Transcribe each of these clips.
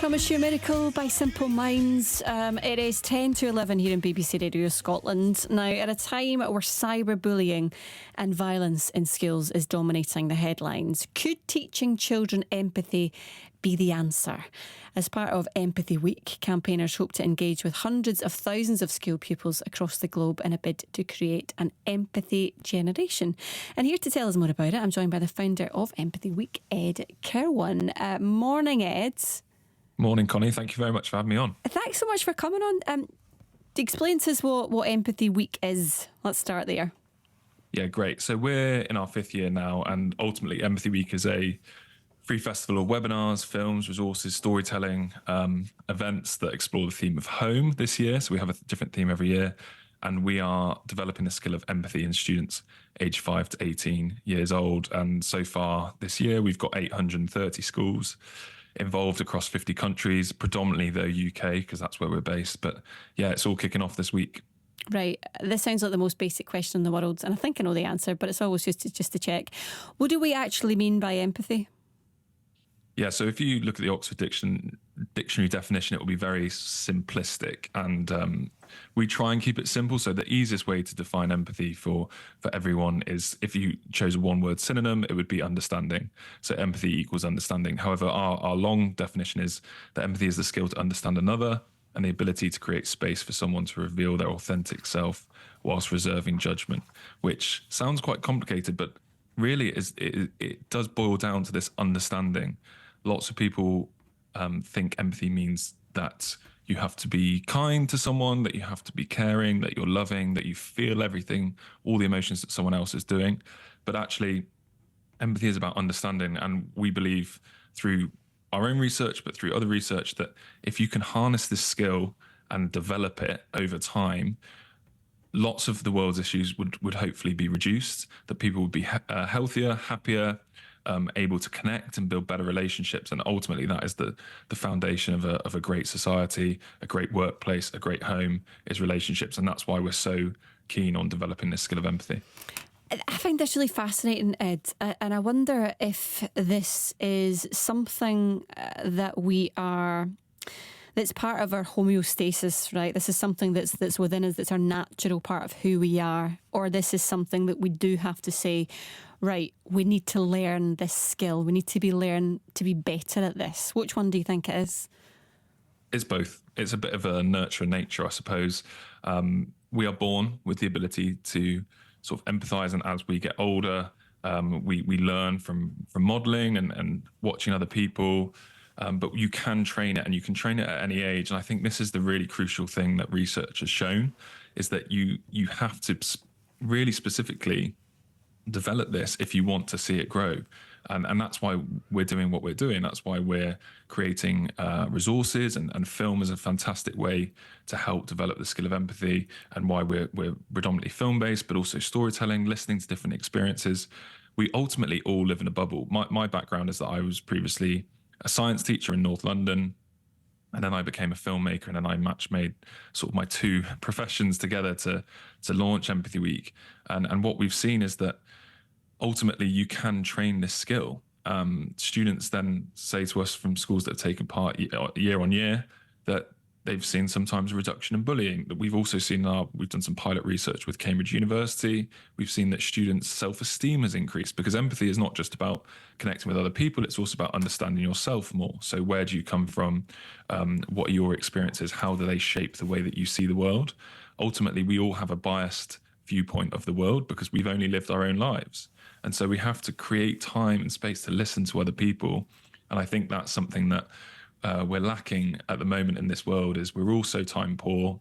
Promise You a Miracle by Simple Minds. It is 10 to 11 here in BBC Radio Scotland. Now, at a time where cyberbullying and violence in schools is dominating the headlines, could teaching children empathy be the answer? As part of Empathy Week, campaigners hope to engage with hundreds of thousands of school pupils across the globe in a bid to create an empathy generation. And here to tell us more about it, I'm joined by the founder of Empathy Week, Ed Kirwan. Morning, Ed. Morning, Connie. Thank you very much for having me on. Thanks so much for coming on. Explain to us what Empathy Week is. Let's start there. Yeah, great. So we're in our 5th year now, and ultimately Empathy Week is a free festival of webinars, films, resources, storytelling, events that explore the theme of home this year. So we have a different theme every year, and we are developing the skill of empathy in students aged 5 to 18 years old. And so far this year, we've got 830 schools involved across 50 countries, predominantly the UK, because that's where we're based. But yeah, it's all kicking off this week. Right. This sounds like the most basic question in the world, and I think I know the answer, but it's always just to check. What do we actually mean by empathy? Yeah, so if you look at the Oxford Dictionary definition, it will be very simplistic, and we try and keep it simple. So the easiest way to define empathy for everyone is, if you chose a one-word synonym, it would be understanding. So empathy equals understanding. However, our long definition is that empathy is the skill to understand another and the ability to create space for someone to reveal their authentic self whilst reserving judgment, which sounds quite complicated, but really it does boil down to this understanding. Lots of people think empathy means that you have to be kind to someone, that you have to be caring, that you're loving, that you feel everything, all the emotions that someone else is doing. But actually, empathy is about understanding. And we believe through our own research, but through other research, that if you can harness this skill and develop it over time, lots of the world's issues would hopefully be reduced, that people would be healthier, happier, able to connect and build better relationships. And ultimately, that is the foundation of a great society, a great workplace, a great home, is relationships. And that's why we're so keen on developing this skill of empathy. I find this really fascinating, Ed, and I wonder if this is something that's part of our homeostasis, right? This is something that's within us, that's our natural part of who we are, or this is something that we do have to say, right, we need to learn this skill, we need to learn to be better at this. Which one do you think it is? It's both. It's a bit of a nurture and nature, I suppose. We are born with the ability to sort of empathize, and as we get older, we learn from modeling and watching other people. But you can train it, and you can train it at any age. And I think this is the really crucial thing that research has shown, is that you have to really specifically develop this if you want to see it grow. And that's why we're doing what we're doing. That's why we're creating resources, and film is a fantastic way to help develop the skill of empathy, and why we're predominantly film-based, but also storytelling, listening to different experiences. We ultimately all live in a bubble. My background is that I was previously a science teacher in North London, and then I became a filmmaker, and then I made sort of my two professions together to launch Empathy Week. And what we've seen is that ultimately you can train this skill. Students then say to us from schools that have taken part year on year that they've seen sometimes a reduction in bullying. That we've also seen we've done some pilot research with Cambridge University. We've seen that students' self-esteem has increased, because empathy is not just about connecting with other people, it's also about understanding yourself more. So where do you come from? What are your experiences? How do they shape the way that you see the world? Ultimately, we all have a biased viewpoint of the world because we've only lived our own lives. And so we have to create time and space to listen to other people. And I think that's something that we're lacking at the moment in this world, is we're all so time poor,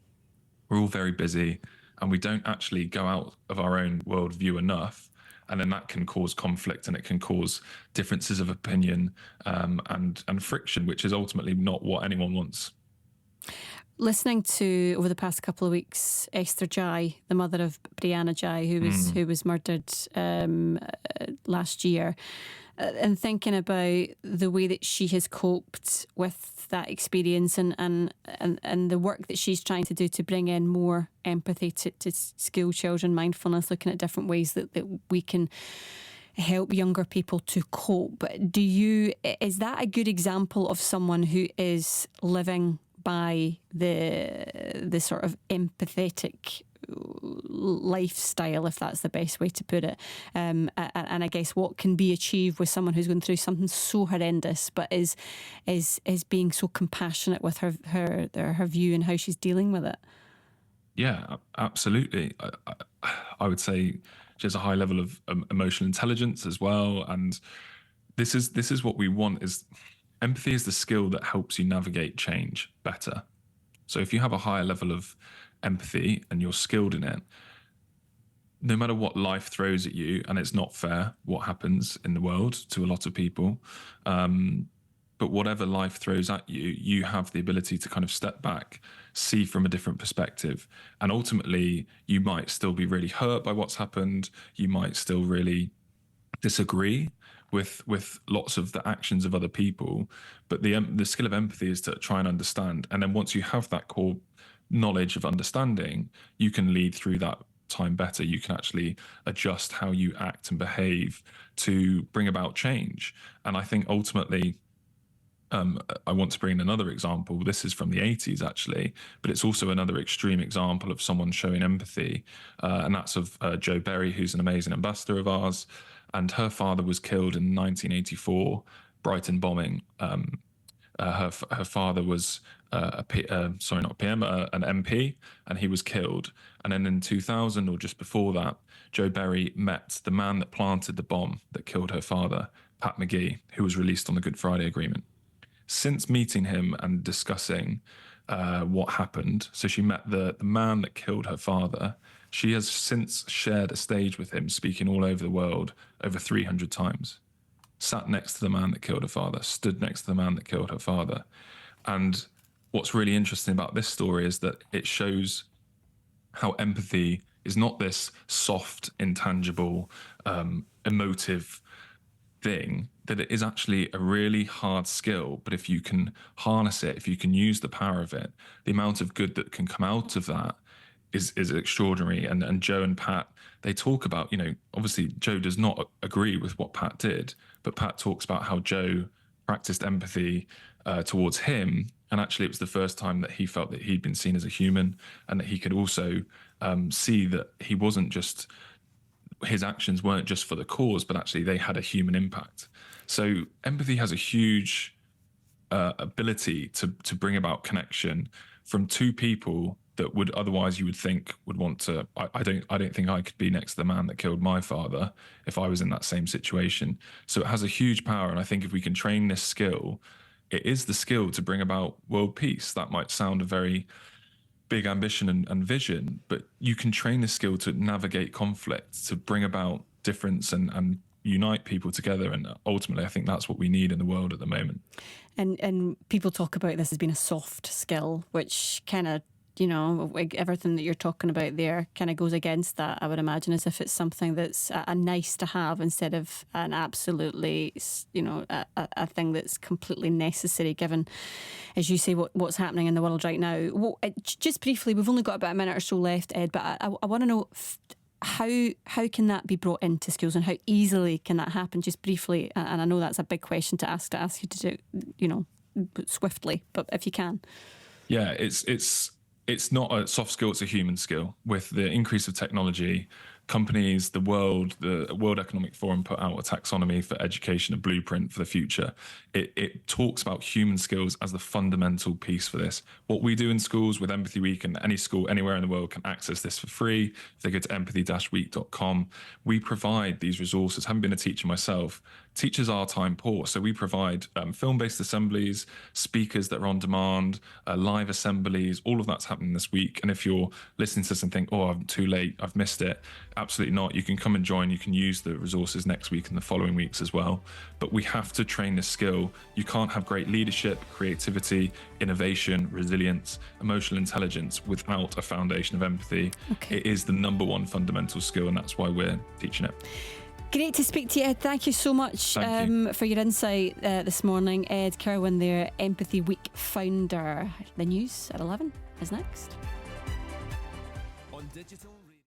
we're all very busy, and we don't actually go out of our own worldview enough. And then that can cause conflict, and it can cause differences of opinion and friction, which is ultimately not what anyone wants. Listening to, over the past couple of weeks, Esther Jai, the mother of Brianna Jai, who was murdered last year, and thinking about the way that she has coped with that experience, and the work that she's trying to do to bring in more empathy to school children, mindfulness, looking at different ways that we can help younger people to cope. Is that a good example of someone who is living by the sort of empathetic lifestyle, if that's the best way to put it, and I guess what can be achieved with someone who's going through something so horrendous, but is being so compassionate with her view and how she's dealing with it? Yeah, absolutely. I would say she has a high level of emotional intelligence as well, and this is what we want. Is empathy is the skill that helps you navigate change better. So if you have a higher level of empathy and you're skilled in it, no matter what life throws at you, and it's not fair what happens in the world to a lot of people, but whatever life throws at you, you have the ability to kind of step back, see from a different perspective. And ultimately, you might still be really hurt by what's happened. You might still really disagree with lots of the actions of other people. But the skill of empathy is to try and understand. And then once you have that core knowledge of understanding, you can lead through that time better. You can actually adjust how you act and behave to bring about change. And I think ultimately, I want to bring in another example. This is from the 80s, actually, but it's also another extreme example of someone showing empathy. And that's of Jo Berry, who's an amazing ambassador of ours. And her father was killed in 1984 Brighton bombing. Her father was not a PM, an MP, and he was killed. And then in 2000, or just before that, Jo Berry met the man that planted the bomb that killed her father, Pat McGee, who was released on the Good Friday Agreement. Since meeting him and discussing what happened, so she met the man that killed her father. She has since shared a stage with him, speaking all over the world over 300 times. Sat next to the man that killed her father, stood next to the man that killed her father. And what's really interesting about this story is that it shows how empathy is not this soft, intangible, emotive thing, that it is actually a really hard skill. But if you can harness it, if you can use the power of it, the amount of good that can come out of that is extraordinary. And Jo and Pat, they talk about, obviously Jo does not agree with what Pat did, but Pat talks about how Jo practiced empathy towards him. And actually, it was the first time that he felt that he'd been seen as a human, and that he could also see that he wasn't just, his actions weren't just for the cause, but actually they had a human impact. So empathy has a huge ability to bring about connection from two people that would otherwise, you would think, would want to. I don't think I could be next to the man that killed my father if I was in that same situation. So it has a huge power, and I think if we can train this skill, it is the skill to bring about world peace. That might sound a very big ambition and vision, but you can train the skill to navigate conflict, to bring about difference and unite people together. And ultimately, I think that's what we need in the world at the moment. And people talk about this as being a soft skill, which kind of, everything that you're talking about there kind of goes against that, I would imagine, as if it's something that's a nice to have instead of an absolutely, a thing that's completely necessary, given, as you say, what's happening in the world right now. Just briefly, we've only got about a minute or so left, Ed, but I want to know how can that be brought into schools, and how easily can that happen? Just briefly, and I know that's a big question to ask you to do, swiftly, but if you can. Yeah, it's not a soft skill, it's a human skill. With the increase of technology, companies, the World Economic Forum put out a taxonomy for education, a blueprint for the future. It talks about human skills as the fundamental piece for this. What we do in schools with Empathy Week, and any school anywhere in the world can access this for free. If they go to empathy-week.com, we provide these resources. Having been a teacher myself, teachers are time poor, so we provide film-based assemblies, speakers that are on demand, live assemblies. All of that's happening this week. And if you're listening to this and think, oh, I'm too late, I've missed it, absolutely not. You can come and join. You can use the resources next week and the following weeks as well. But we have to train this skill. You can't have great leadership, creativity, innovation, resilience, emotional intelligence without a foundation of empathy. Okay. It is the number one fundamental skill, and that's why we're teaching it. Great to speak to you, Ed. Thank you so much for your insight this morning. Ed Kirwan there, Empathy Week founder. The news at 11 is next. On digital